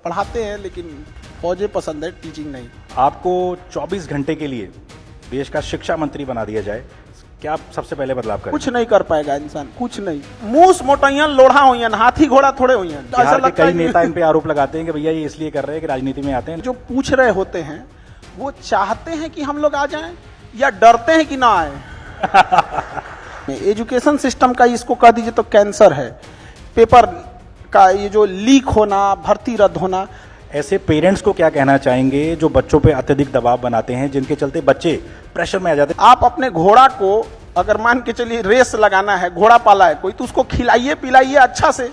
पढ़ाते हैं लेकिन फौजें पसंद है, टीचिंग नहीं। आपको 24 घंटे के लिए देश का शिक्षा मंत्री बना दिया जाए, क्या आप सबसे पहले बदलाव करें? कुछ नहीं कर पाएगा इंसान, कुछ नहीं। मूस मोटैयन लोढ़ा हुई, हाथी घोड़ा थोड़े हुई। बिहार के कई नेता इन पे आरोप लगाते हैं कि भैया ये इसलिए कर रहे हैं कि राजनीति में आते हैं। जो पूछ रहे होते हैं वो चाहते हैं कि हम लोग आ जाएं या डरते हैं कि ना आए। एजुकेशन सिस्टम का इसको कह दीजिए तो कैंसर है। पेपर का ये जो लीक होना, भर्ती रद्द होना। ऐसे पेरेंट्स को क्या कहना चाहेंगे जो बच्चों पे अत्यधिक दबाव बनाते हैं, जिनके चलते बच्चे प्रेशर में आ जाते हैं? आप अपने घोड़ा को अगर मान के चलिए रेस लगाना है, घोड़ा पाला है कोई, तो उसको खिलाइए पिलाइए अच्छा से,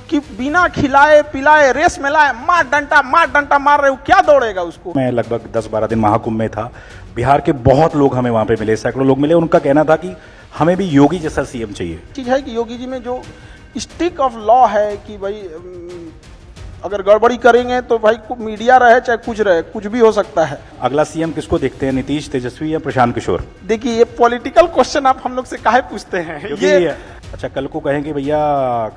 कि बिना खिलाए पिलाए रेस में लाए मार डंटा मार रहे हो, क्या दौड़ेगा उसको। मैं लगभग 10-12 दिन महाकुंभ में था। बिहार के बहुत लोग हमें वहां पे मिले, सैकड़ों लोग मिले। उनका कहना था कि हमें भी योगी जैसा सीएम चाहिए। चीज है कि योगी जी में जो स्टिक ऑफ लॉ है कि भाई अगर गड़बड़ी करेंगे तो भाई मीडिया रहे चाहे कुछ रहे, कुछ भी हो सकता है। अगला सीएम किसको देखते हैं, नीतीश, तेजस्वी या प्रशांत किशोर? देखिए ये पॉलिटिकल क्वेश्चन आप हम लोग से काहे पूछते हैं? ये अच्छा, कल को कहेंगे भैया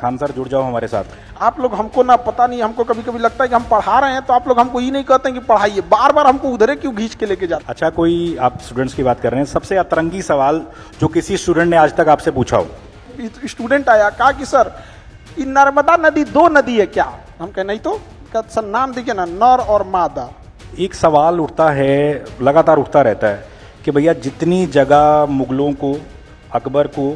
खान सर जुड़ जाओ हमारे साथ। आप लोग हमको ना पता नहीं, हमको कभी कभी लगता है कि हम पढ़ा रहे हैं तो आप लोग हमको ये नहीं कहते हैं कि पढ़ाइए, बार बार हमको उधरे क्यों खींच के लेके जाते। अच्छा, कोई आप स्टूडेंट्स की बात कर रहे हैं, सबसे अतरंगी सवाल जो किसी स्टूडेंट ने आज तक आपसे पूछा हो? स्टूडेंट आया कहा कि सर ये नर्मदा नदी 2 नदी है क्या? हम कहे नहीं तो, सर नाम देखिए ना, नर और मादा। एक सवाल उठता है, लगातार उठता रहता है कि भैया जितनी जगह मुगलों को, अकबर को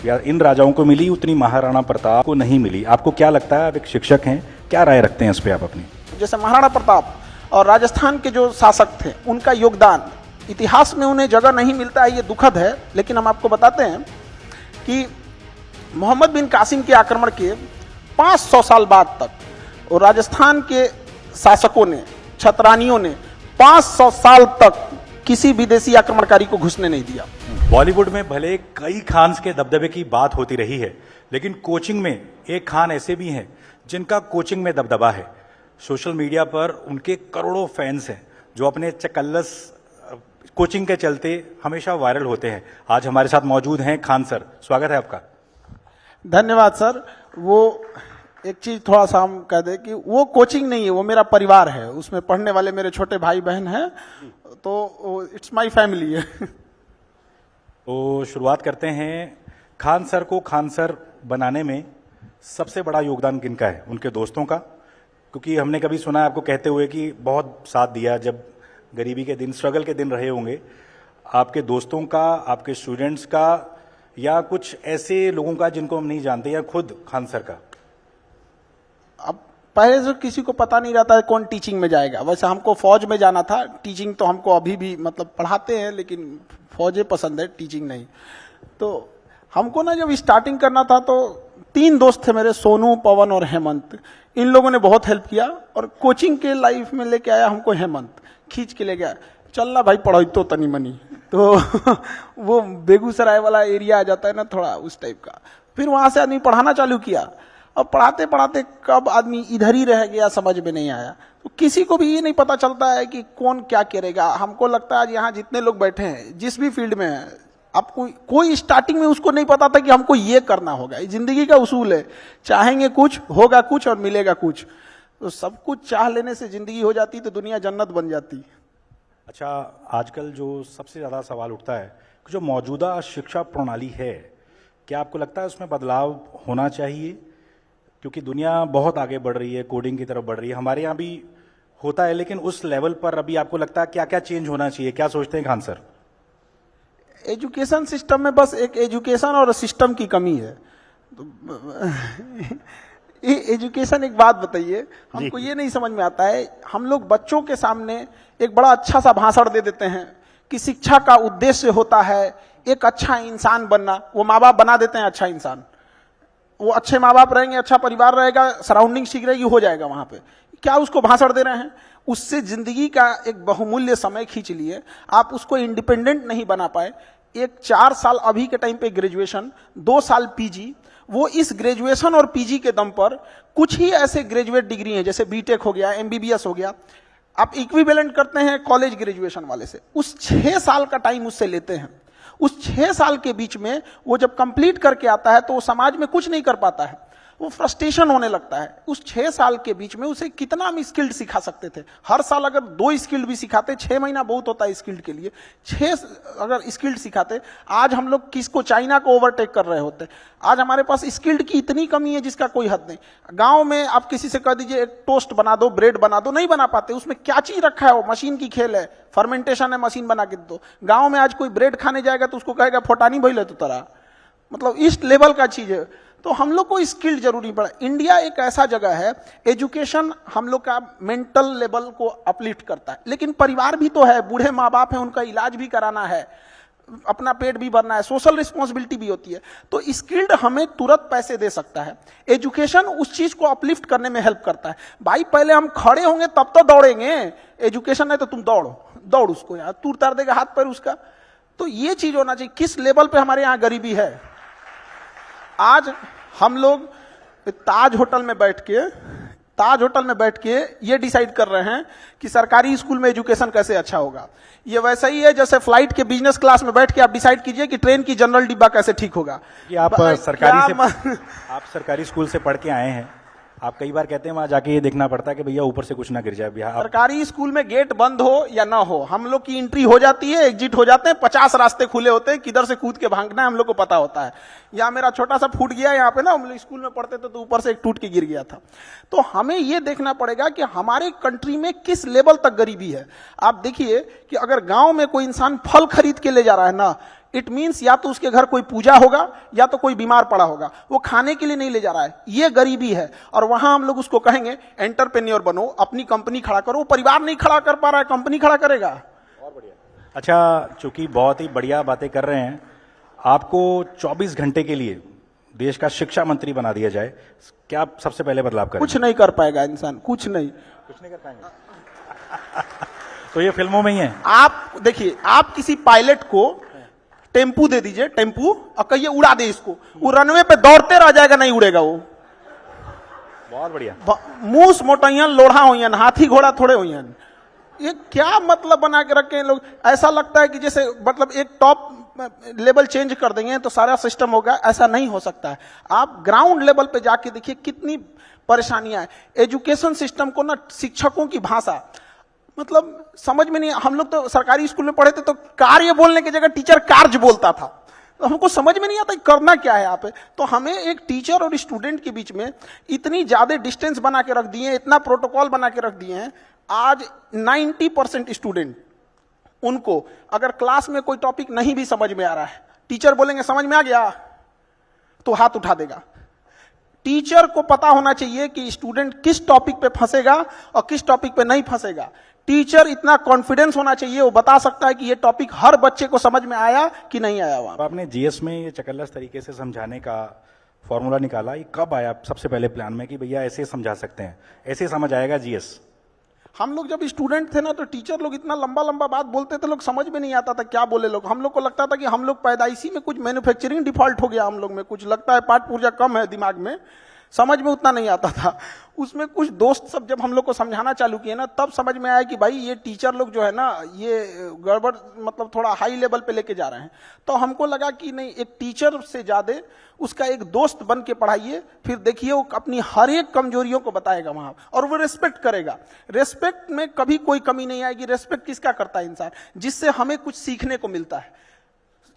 या इन राजाओं को मिली उतनी महाराणा प्रताप को नहीं मिली। आपको क्या लगता है? आप एक शिक्षक हैं, क्या राय रखते हैं इस पे आप अपनी? जैसे महाराणा प्रताप और राजस्थान के जो शासक थे उनका योगदान इतिहास में उन्हें जगह नहीं मिलता है, ये दुखद है। लेकिन हम आपको बताते हैं कि मोहम्मद बिन कासिम के आक्रमण के 500 साल बाद तक और राजस्थान के शासकों ने, छतरानियों ने 500 साल तक किसी विदेशी आक्रमणकारी को घुसने नहीं दिया। बॉलीवुड में भले कई खान्स के दबदबे की बात होती रही है, लेकिन कोचिंग में एक खान ऐसे भी हैं जिनका कोचिंग में दबदबा है। सोशल मीडिया पर उनके करोड़ों फैंस हैं जो अपने चकल्लस कोचिंग के चलते हमेशा वायरल होते हैं। आज हमारे साथ मौजूद हैं खान सर, स्वागत है आपका। धन्यवाद सर। वो एक चीज थोड़ा सा हम कह दें कि वो कोचिंग नहीं है, वो मेरा परिवार है। उसमें पढ़ने वाले मेरे छोटे भाई बहन हैं, तो इट्स माय फैमिली है। तो शुरुआत करते हैं। खान सर को खान सर बनाने में सबसे बड़ा योगदान किनका है? उनके दोस्तों का? क्योंकि हमने कभी सुना है आपको कहते हुए कि बहुत साथ दिया जब गरीबी के दिन, स्ट्रगल के दिन रहे होंगे। आपके दोस्तों का, आपके स्टूडेंट्स का, या कुछ ऐसे लोगों का जिनको हम नहीं जानते, या खुद खान सर का? अब पहले से किसी को पता नहीं रहता है कौन टीचिंग में जाएगा। वैसे हमको फौज में जाना था, टीचिंग तो हमको अभी भी मतलब पढ़ाते हैं लेकिन फौजें पसंद है, टीचिंग नहीं। तो हमको ना जब स्टार्टिंग करना था तो 3 दोस्त थे मेरे, सोनू, पवन और हेमंत। इन लोगों ने बहुत हेल्प किया और कोचिंग के लाइफ में लेके आया हमको हेमंत, खींच के ले गया, चलना भाई पढ़ाई तो तनी मनी। तो वो बेगूसराय वाला एरिया आ जाता है ना थोड़ा उस टाइप का। फिर वहां से आदमी पढ़ाना चालू किया। अब पढ़ाते पढ़ाते कब आदमी इधर ही रह गया समझ में नहीं आया। तो किसी को भी ये नहीं पता चलता है कि कौन क्या करेगा। हमको लगता है आज यहाँ जितने लोग बैठे हैं, जिस भी फील्ड में है, आपको कोई स्टार्टिंग में उसको नहीं पता था कि हमको ये करना होगा। ये जिंदगी का उसूल है, चाहेंगे कुछ होगा कुछ और मिलेगा कुछ। तो सब कुछ चाह लेने से जिंदगी हो जाती तो दुनिया जन्नत बन जाती। अच्छा, आजकल जो सबसे ज्यादा सवाल उठता है कि जो मौजूदा शिक्षा प्रणाली है, क्या आपको लगता है उसमें बदलाव होना चाहिए? क्योंकि दुनिया बहुत आगे बढ़ रही है, कोडिंग की तरफ बढ़ रही है, हमारे यहाँ भी होता है, लेकिन उस लेवल पर अभी आपको लगता है क्या क्या चेंज होना चाहिए? क्या सोचते हैं खान सर? एजुकेशन सिस्टम में बस एक एजुकेशन और सिस्टम की कमी है। तो एजुकेशन, एक बात बताइए, हमको ये नहीं समझ में आता है, हम लोग बच्चों के सामने एक बड़ा अच्छा सा भाषण दे देते हैं कि शिक्षा का उद्देश्य होता है एक अच्छा इंसान बनना। वो माँ बाप बना देते हैं अच्छा इंसान, वो अच्छे माँ बाप रहेंगे, अच्छा परिवार रहेगा, सराउंडिंग ठीक रहेगी, हो जाएगा वहां पे। क्या उसको भाषण दे रहे हैं? उससे जिंदगी का एक बहुमूल्य समय खींच लिए, आप उसको इंडिपेंडेंट नहीं बना पाए। एक 4 साल अभी के टाइम पे ग्रेजुएशन, 2 साल पीजी, वो इस ग्रेजुएशन और पीजी के दम पर कुछ ही ऐसे ग्रेजुएट डिग्री हैं, जैसे बीटेक हो गया, एमबीबीएस हो गया, आप इक्विवेलेंट करते हैं कॉलेज ग्रेजुएशन वाले से। उस 6 साल का टाइम उससे लेते हैं। उस 6 साल के बीच में वो जब कंप्लीट करके आता है तो वो समाज में कुछ नहीं कर पाता है। वो फ्रस्ट्रेशन होने लगता है। उस 6 साल के बीच में उसे कितना हम स्किल्ड सिखा सकते थे। हर साल अगर 2 स्किल्ड भी सिखाते, 6 महीना बहुत होता है स्किल्ड के लिए, 6 अगर स्किल्ड सिखाते, आज हम लोग किसको, चाइना को ओवरटेक कर रहे होते। आज हमारे पास स्किल्ड की इतनी कमी है जिसका कोई हद नहीं। गांव में आप किसी से कह दीजिए एक टोस्ट बना दो, ब्रेड बना दो, नहीं बना पाते। उसमें क्या चीज रखा है, वो मशीन की खेल है, फर्मेंटेशन है, मशीन बना के दो। गांव में आज कोई ब्रेड खाने जाएगा तो उसको कहेगा फोटानी भइले तो तरह, मतलब इस लेवल का चीज है। तो हम लोग को स्किल जरूरी पड़ा। इंडिया एक ऐसा जगह है, एजुकेशन हम लोग का मेंटल लेवल को अपलिफ्ट करता है, लेकिन परिवार भी तो है, बूढ़े माँ बाप हैं, उनका इलाज भी कराना है, अपना पेट भी भरना है, सोशल रिस्पॉन्सिबिलिटी भी होती है। तो स्किल्ड हमें तुरंत पैसे दे सकता है, एजुकेशन उस चीज को अपलिफ्ट करने में हेल्प करता है। भाई पहले हम खड़े होंगे तब तो दौड़ेंगे, एजुकेशन है तो तुम दौड़ उसको, यार तू उतार देगा हाथ पैर उसका। तो ये चीज होना चाहिए। किस लेवल पे हमारे यहाँ गरीबी है। आज हम लोग ताज होटल में बैठ के ये डिसाइड कर रहे हैं कि सरकारी स्कूल में एजुकेशन कैसे अच्छा होगा। ये वैसा ही है जैसे फ्लाइट के बिजनेस क्लास में बैठ के आप डिसाइड कीजिए कि ट्रेन की जनरल डिब्बा कैसे ठीक होगा। कि आप सरकारी स्कूल से पढ़ के आए हैं, आप कई बार कहते हैं वहां जाके ये देखना पड़ता है कि भैया ऊपर से कुछ ना गिर जाए। बिहार सरकारी स्कूल में गेट बंद हो या ना हो, हम लोग की एंट्री हो जाती है, एग्जिट हो जाते हैं, 50 रास्ते खुले होते हैं, किधर से कूद के भागना है हम लोग को पता होता है। यहाँ मेरा छोटा सा फूट गया, यहाँ पे ना हम लोग स्कूल में पढ़ते थे तो ऊपर से एक टूट के गिर गया था। तो हमें ये देखना पड़ेगा कि हमारे कंट्री में किस लेवल तक गरीबी है। आप देखिए कि अगर गांव में कोई इंसान फल खरीद के ले जा रहा है ना, इट मीन्स या तो उसके घर कोई पूजा होगा या तो कोई बीमार पड़ा होगा, वो खाने के लिए नहीं ले जा रहा है, ये गरीबी है। और वहां हम लोग उसको कहेंगे एंटरप्रेन्योर बनो, अपनी कंपनी खड़ा करो। वो परिवार नहीं खड़ा कर पा रहा है, कंपनी खड़ा करेगा। बहुत बढ़िया। अच्छा, चूंकि बहुत ही बढ़िया बातें कर रहे हैं, आपको 24 घंटे के लिए देश का शिक्षा मंत्री बना दिया जाए, क्या आप सबसे पहले बदलाव करेंगे? कुछ नहीं कर पाएगा इंसान, कुछ नहीं कर पाएंगे। तो ये फिल्मों में ही है। आप देखिए, आप किसी पायलट को टेम्पू दे दीजिए, टेम्पू, और कहिए उड़ा दे इसको, वो रनवे पे दौड़ते रह जाएगा, नहीं उड़ेगा वो। बहुत बढ़िया। मूस मोटैयन लोढ़ा होयन, हाथी घोड़ा थोड़े होयन। ये क्या मतलब बना के रखे हैं लोग। ऐसा लगता है कि जैसे मतलब एक टॉप लेवल चेंज कर देंगे तो सारा सिस्टम होगा, ऐसा नहीं हो सकता है। आप ग्राउंड लेवल पे जाके देखिए कितनी परेशानियां हैं। एजुकेशन सिस्टम को ना, शिक्षकों की भाषा मतलब समझ में नहीं। हम लोग तो सरकारी स्कूल में पढ़े थे तो कार्य बोलने की जगह टीचर कार्य बोलता था, तो हमको समझ में नहीं आता करना क्या है यहाँ पे। तो हमें एक टीचर और स्टूडेंट के बीच में इतनी ज्यादा डिस्टेंस बना के रख दिए, इतना प्रोटोकॉल बना के रख दिए हैं। आज 90% स्टूडेंट, उनको अगर क्लास में कोई टॉपिक नहीं भी समझ में आ रहा है, टीचर बोलेंगे समझ में आ गया तो हाथ उठा देगा। टीचर को पता होना चाहिए कि स्टूडेंट किस टॉपिक पे फंसेगा और किस टॉपिक पे नहीं फंसेगा। टीचर इतना कॉन्फिडेंस होना चाहिए, वो बता सकता है कि ये टॉपिक हर बच्चे को समझ में आया कि नहीं आया हुआ। आपने जीएस में ये चकल्लस तरीके से समझाने का फॉर्मूला निकाला, ये कब आया सबसे पहले प्लान में कि भैया ऐसे समझा सकते हैं, ऐसे समझ आएगा जीएस? हम लोग जब स्टूडेंट थे ना तो टीचर लोग इतना लंबा लंबा बात बोलते थे, लोग समझ में नहीं आता था क्या बोले लोग। हम लोग को लगता था कि हम लोग पैदाइशी में कुछ मैन्युफैक्चरिंग डिफॉल्ट हो गया, हम लोग में कुछ लगता है पाठ पूर्जा कम है दिमाग में, समझ में उतना नहीं आता था। उसमें कुछ दोस्त सब जब हम लोग को समझाना चालू किए ना, तब समझ में आया कि भाई ये टीचर लोग जो है ना, ये गड़बड़ मतलब थोड़ा हाई लेवल पे लेके जा रहे हैं। तो हमको लगा कि नहीं, एक टीचर से ज्यादा उसका एक दोस्त बन के पढ़ाइए, फिर देखिए वो अपनी हर एक कमजोरियों को बताएगा वहां, और वो रेस्पेक्ट करेगा। रेस्पेक्ट में कभी कोई कमी नहीं आएगी। रेस्पेक्ट किसका करता है? इंसान, जिससे हमें कुछ सीखने को मिलता है।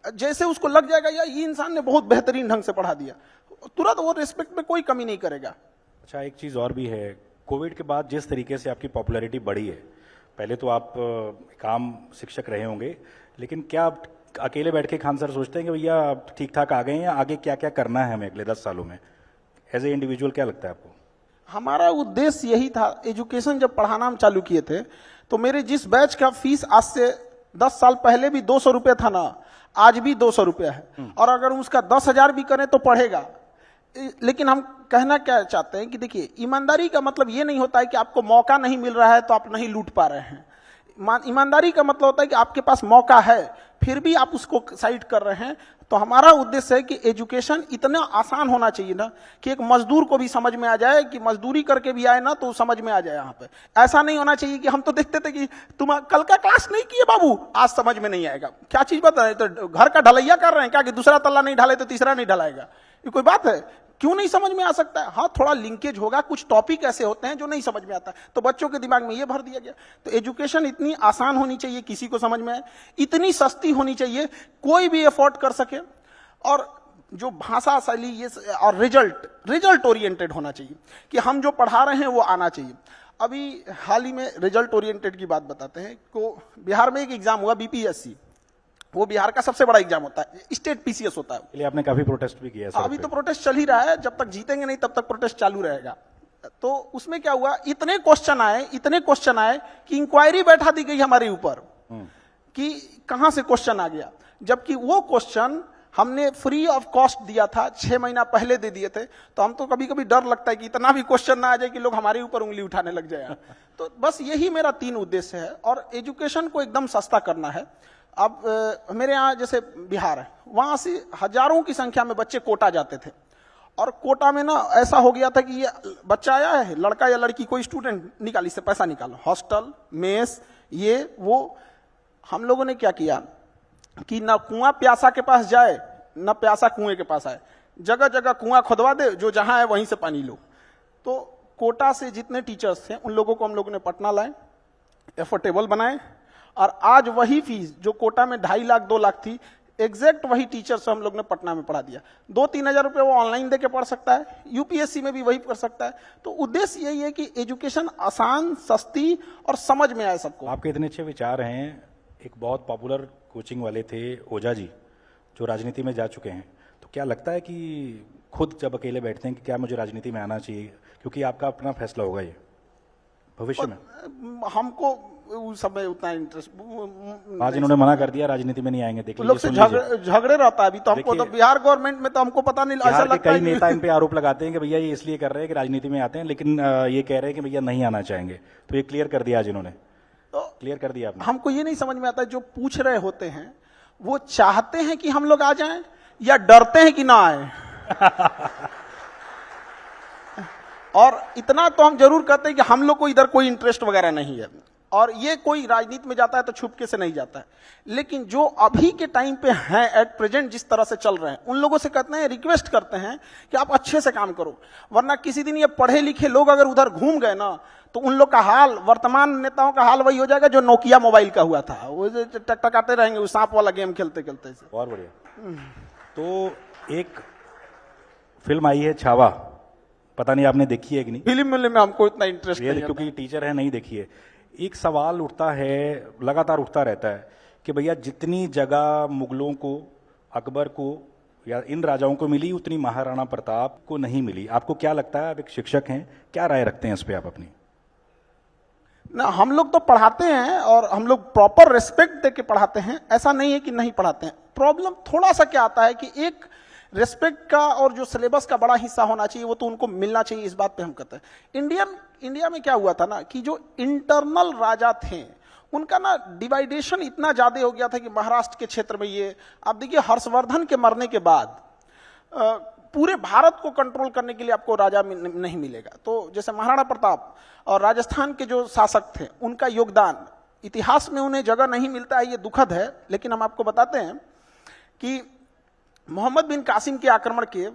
जैसे उसको लग जाएगा यार ये इंसान ने बहुत बेहतरीन ढंग से पढ़ा दिया, तुरंत वो रिस्पेक्ट में कोई कमी नहीं करेगा। अच्छा, एक चीज़ और भी है, कोविड के बाद जिस तरीके से आपकी पॉपुलैरिटी बढ़ी है, पहले तो आप एक आम शिक्षक रहे होंगे, लेकिन क्या आप अकेले बैठ के खान सर सोचते हैं कि भैया आप ठीक ठाक आ गए हैं, आगे क्या क्या करना है हमें अगले 10 सालों में? एज ए इंडिविजुअल क्या लगता है आपको? हमारा उद्देश्य यही था। एजुकेशन जब पढ़ाना हम चालू किए थे तो मेरे जिस बैच का फीस आज से 10 साल पहले भी 200 रुपये था ना, आज भी 200 रुपया है, और अगर उसका 10,000 भी करें तो पढ़ेगा। लेकिन हम कहना क्या चाहते हैं कि देखिए, ईमानदारी का मतलब ये नहीं होता है कि आपको मौका नहीं मिल रहा है तो आप नहीं लूट पा रहे हैं। ईमानदारी का मतलब होता है कि आपके पास मौका है फिर भी आप उसको साइड कर रहे हैं। तो हमारा उद्देश्य है कि एजुकेशन इतना आसान होना चाहिए ना कि एक मजदूर को भी समझ में आ जाए, कि मजदूरी करके भी आए ना तो समझ में आ जाए। यहाँ पे ऐसा नहीं होना चाहिए कि हम तो देखते थे कि तुम कल का क्लास नहीं किए बाबू, आज समझ में नहीं आएगा। क्या चीज बता रहे? तो घर का ढलैया कर रहे हैं क्या कि दूसरा तल्ला नहीं ढाले तो तीसरा नहीं ढलाएगा? ये कोई बात है? क्यों नहीं समझ में आ सकता है? हाँ, थोड़ा लिंकेज होगा, कुछ टॉपिक ऐसे होते हैं जो नहीं समझ में आता, तो बच्चों के दिमाग में ये भर दिया गया। तो एजुकेशन इतनी आसान होनी चाहिए, किसी को समझ में आए, इतनी सस्ती होनी चाहिए, कोई भी अफोर्ड कर सके, और जो भाषा शैली ये और रिजल्ट ओरिएंटेड होना चाहिए कि हम जो पढ़ा रहे हैं वो आना चाहिए। अभी हाल ही में रिजल्ट ओरिएंटेड की बात बताते हैं। को बिहार में एक एग्जाम हुआ बीपीएससी, वो बिहार का सबसे बड़ा एग्जाम होता है, स्टेट पीसीएस होता है। इसलिए आपने काफी प्रोटेस्ट भी किया सर अभी पे। तो प्रोटेस्ट चल ही रहा है, जब तक जीतेंगे नहीं तब तक प्रोटेस्ट चालू रहेगा। तो उसमें क्या हुआ, इतने क्वेश्चन आए कि इंक्वायरी बैठा दी गई हमारे ऊपर कि कहां से क्वेश्चन आ गया, जबकि वो क्वेश्चन हमने फ्री ऑफ कॉस्ट दिया था, 6 महीना पहले दे दिए थे। तो हम तो कभी कभी डर लगता है कि इतना भी क्वेश्चन ना आ जाए कि लोग हमारे ऊपर उंगली उठाने लग जाए। तो बस यही मेरा 3 उद्देश्य है, और एजुकेशन को एकदम सस्ता करना है। अब मेरे यहाँ जैसे बिहार है, वहां से हजारों की संख्या में बच्चे कोटा जाते थे, और कोटा में ना ऐसा हो गया था कि ये बच्चा आया है, लड़का या लड़की, कोई स्टूडेंट, निकाल, इससे पैसा निकालो, हॉस्टल, मेस, ये वो। हम लोगों ने क्या किया कि ना कुआं प्यासा के पास जाए, ना प्यासा कुएं के पास आए, जगह जगह कुआं खुदवा दे, जो जहां है वहीं से पानी लो। तो कोटा से जितने टीचर्स थे उन लोगों को हम लोगों ने पटना लाए, एफोर्डेबल बनाए, और आज वही फीस जो कोटा में 2.5 लाख 2 लाख थी, एग्जैक्ट वही टीचर से हम लोग ने पटना में पढ़ा दिया। 2-3 हजार रुपये वो ऑनलाइन दे के पढ़ सकता है, यूपीएससी में भी वही कर सकता है। तो उद्देश्य यही है कि एजुकेशन आसान, सस्ती और समझ में आए सबको। आपके इतने अच्छे विचार हैं। एक बहुत पॉपुलर कोचिंग वाले थे ओझा जी, जो राजनीति में जा चुके हैं, तो क्या लगता है कि खुद जब अकेले बैठते हैं कि क्या मुझे राजनीति में आना चाहिए, क्योंकि आपका अपना फैसला होगा ये भविष्य में? हमको उस समय उतना इंटरेस्ट, आज इन्होंने मना कर दिया राजनीति में नहीं आएंगे। देख लोग से झगड़े रहता है अभी तो हमको, तो बिहार गवर्नमेंट में तो हमको पता नहीं, ऐसा बिहार के लगता कई है नेता इन पे आरोप लगाते हैं कि भैया ये इसलिए कर रहे हैं कि राजनीति में आते हैं, लेकिन ये कह रहे हैं कि भैया नहीं आना चाहेंगे। तो ये क्लियर कर दिया आज इन्होंने, तो क्लियर कर दिया आपने। हमको ये नहीं समझ में आता है, जो पूछ रहे होते हैं वो चाहते हैं कि हम लोग आ जाएं या डरते हैं कि ना आए। और इतना तो हम जरूर कहते हैं कि हम लोग को इधर कोई इंटरेस्ट वगैरह नहीं है, और ये कोई राजनीति में जाता है तो छुपके से नहीं जाता है। लेकिन जो अभी के टाइम पे हैं, एट प्रेजेंट जिस तरह से चल रहे हैं, उन लोगों से कहते हैं, रिक्वेस्ट करते हैं कि आप अच्छे से काम करो, वरना किसी दिन ये पढ़े लिखे लोग अगर उधर घूम गए ना, तो उन लोग का हाल, वर्तमान नेताओं का हाल वही हो जाएगा जो नोकिया मोबाइल का हुआ था, वो टकटकाते रहेंगे, वो सांप वाला गेम खेलते खेलते। बहुत बढ़िया। तो एक फिल्म आई है छावा, पता नहीं आपने देखी है कि नहीं? फिल्म में हमको इतना इंटरेस्ट नहीं है, क्योंकि टीचर है, नहीं देखी है। एक सवाल उठता है, लगातार उठता रहता है कि भैया जितनी जगह मुगलों को, अकबर को या इन राजाओं को मिली, उतनी महाराणा प्रताप को नहीं मिली। आपको क्या लगता है? आप एक शिक्षक हैं, क्या राय रखते हैं इस पे आप अपनी? ना, हम लोग तो पढ़ाते हैं और हम लोग प्रॉपर रिस्पेक्ट देके पढ़ाते हैं, ऐसा नहीं है कि नहीं पढ़ाते हैं। प्रॉब्लम थोड़ा सा क्या आता है कि एक रिस्पेक्ट का और जो सिलेबस का बड़ा हिस्सा होना चाहिए वो तो उनको मिलना चाहिए, इस बात पे हम कहते हैं। इंडिया में क्या हुआ था ना कि जो इंटरनल राजा थे उनका ना डिवाइडेशन इतना ज्यादा हो गया था कि महाराष्ट्र के क्षेत्र में ये, आप देखिए हर्षवर्धन के मरने के बाद पूरे भारत को कंट्रोल करने के लिए आपको राजा नहीं मिलेगा। तो जैसे महाराणा प्रताप और राजस्थान के जो शासक थे, उनका योगदान इतिहास में उन्हें जगह नहीं मिलता है, ये दुखद है। लेकिन हम आपको बताते हैं कि मोहम्मद बिन कासिम के आक्रमण के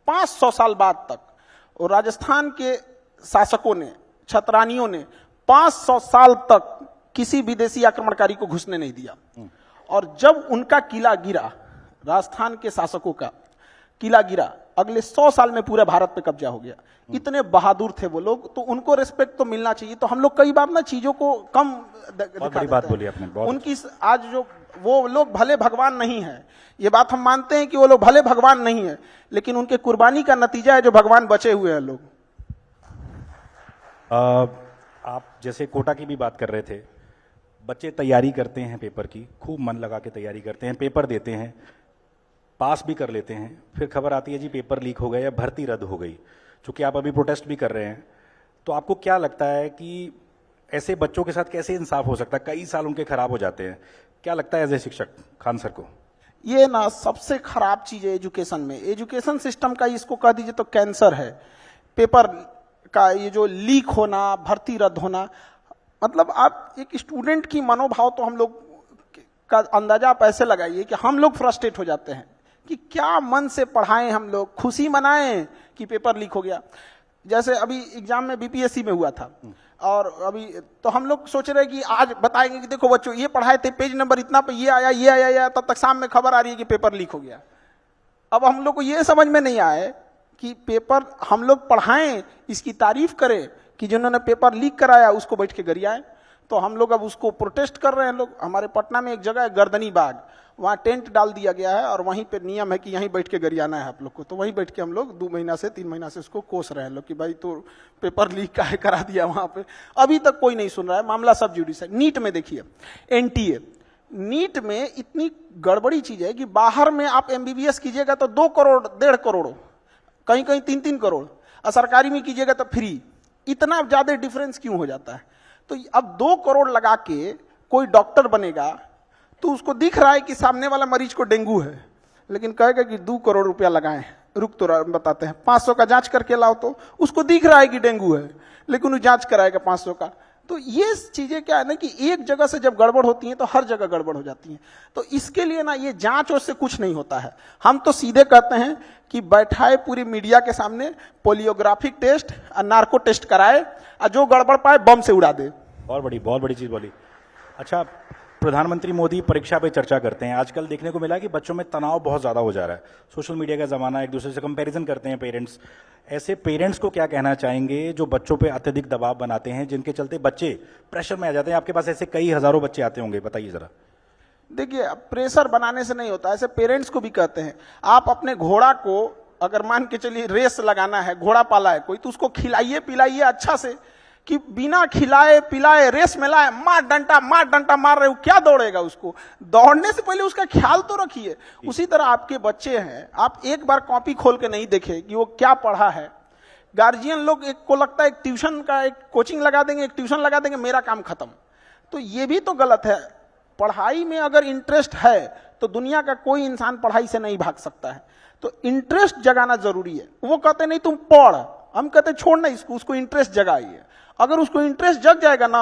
500 साल बाद तक और राजस्थान के शासकों ने, छतरानियों ने 500 साल तक किसी विदेशी आक्रमणकारी को घुसने नहीं दिया। और जब उनका किला गिरा, राजस्थान के शासकों का किला गिरा, अगले 100 साल में पूरे भारत पे कब्जा हो गया। इतने बहादुर थे वो लोग, तो उनको रिस्पेक्ट तो मिलना चाहिए। तो हम लोग कई बार ना चीजों को कम बहुत बड़ी बात बोली आपने, बहुत उनकी आज जो वो लोग भले भगवान नहीं है, ये बात हम मानते हैं कि वो लोग भले भगवान नहीं है, लेकिन उनके कुर्बानी का नतीजा है जो भगवान बचे हुए हैं लोग। आप जैसे कोटा की भी बात कर रहे थे, बच्चे तैयारी करते हैं पेपर की, खूब मन लगा के तैयारी करते हैं, पेपर देते हैं, पास भी कर लेते हैं, फिर खबर आती है जी पेपर लीक हो गया या भर्ती रद्द हो गई। चूंकि आप अभी प्रोटेस्ट भी कर रहे हैं, तो आपको क्या लगता है कि ऐसे बच्चों के साथ कैसे इंसाफ हो सकता है? कई साल उनके खराब हो जाते हैं। क्या लगता है एज ए शिक्षक खान सर को? ये ना सबसे खराब चीज है एजुकेशन में, एजुकेशन सिस्टम का इसको कह दीजिए तो कैंसर है। पेपर का ये जो लीक होना, भर्ती रद्द होना, मतलब आप एक स्टूडेंट की मनोभाव तो हम लोग का अंदाजा आप ऐसे लगाइए कि हम लोग फ्रस्ट्रेट हो जाते हैं कि क्या मन से पढ़ाएं हम लोग, खुशी मनाएं कि पेपर लीक हो गया। जैसे अभी एग्जाम में बीपीएससी में हुआ था, और अभी तो हम लोग सोच रहे हैं कि आज बताएंगे कि देखो बच्चों ये पढ़ाए थे, पेज नंबर इतना पे ये आया, तब तक शाम में खबर आ रही है कि पेपर लीक हो गया। अब हम लोग को ये समझ में नहीं आए कि पेपर हम लोग पढ़ाएं, इसकी तारीफ करें कि जिन्होंने पेपर लीक कराया उसको बैठ के गरियाएं। तो हम लोग अब उसको प्रोटेस्ट कर रहे हैं लोग। हमारे पटना में एक जगह है गर्दनी बाग, वहाँ टेंट डाल दिया गया है और वहीं पे नियम है कि यहीं बैठ के गरियाना है आप लोग को। तो वहीं बैठ के हम लोग 2 महीना से 3 महीना से उसको कोस रहे हैं लोग कि भाई तो पेपर लीक काहे करा दिया वहां पे। अभी तक कोई नहीं सुन रहा है, मामला सब जुडिस है। नीट में देखिए, एनटीए नीट में इतनी गड़बड़ी चीज है कि बाहर में आप एमबीबीएस कीजिएगा तो 2 करोड़ 1.5 करोड़, कहीं कहीं 3-3 करोड़, और सरकारी में कीजिएगा तो फ्री। इतना ज्यादा डिफरेंस क्यों हो जाता है? तो अब 2 करोड़ लगा के कोई डॉक्टर बनेगा तो उसको दिख रहा है कि सामने वाला मरीज को डेंगू है, लेकिन कहेगा कि 2 करोड़ रुपया लगाएं, रुक तो बताते हैं 500 का जांच करके लाओ, तो उसको दिख रहा है कि डेंगू है लेकिन वो जांच कराएगा 500 का। तो ये चीजें क्या है ना कि एक जगह से जब गड़बड़ होती है तो हर जगह गड़बड़ हो जाती है। तो इसके लिए ना ये जांच से कुछ नहीं होता है। हम तो सीधे कहते हैं कि बैठाए पूरी मीडिया के सामने पोलियोग्राफिक टेस्ट और नार्को टेस्ट कराए, और जो गड़बड़ पाए बम से उड़ा दे। बहुत बड़ी चीज बोली। अच्छा, प्रधानमंत्री मोदी परीक्षा पे चर्चा करते हैं। आजकल देखने को मिला कि बच्चों में तनाव बहुत ज्यादा हो जा रहा है। सोशल मीडिया का जमाना, एक दूसरे से कंपैरिजन करते हैं पेरेंट्स। ऐसे पेरेंट्स को क्या कहना चाहेंगे जो बच्चों पे अत्यधिक दबाव बनाते हैं, जिनके चलते बच्चे प्रेशर में आ जाते हैं? आपके पास ऐसे कई हजारों बच्चे आते होंगे, बताइए जरा। देखिए, प्रेशर बनाने से नहीं होता, ऐसे पेरेंट्स को भी कहते हैं। आप अपने घोड़ा को अगर मान के चलिए रेस लगाना है, घोड़ा पाला है कोई, तो उसको खिलाइए पिलाइए अच्छा से, कि बिना खिलाए पिलाए रेस में लाए मार डंटा मार रहे हो, क्या दौड़ेगा? उसको दौड़ने से पहले उसका ख्याल तो रखिए। उसी तरह आपके बच्चे हैं, आप एक बार कॉपी खोल के नहीं देखे कि वो क्या पढ़ा है। गार्जियन लोग एक को लगता है एक ट्यूशन का एक कोचिंग लगा देंगे, एक ट्यूशन लगा देंगे, मेरा काम खत्म। तो ये भी तो गलत है। पढ़ाई में अगर इंटरेस्ट है तो दुनिया का कोई इंसान पढ़ाई से नहीं भाग सकता है। तो इंटरेस्ट जगाना जरूरी है। वो कहते नहीं तुम पढ़, हम कहते छोड़ना इसको, उसको इंटरेस्ट जगाइए। अगर उसको इंटरेस्ट जग जाएगा ना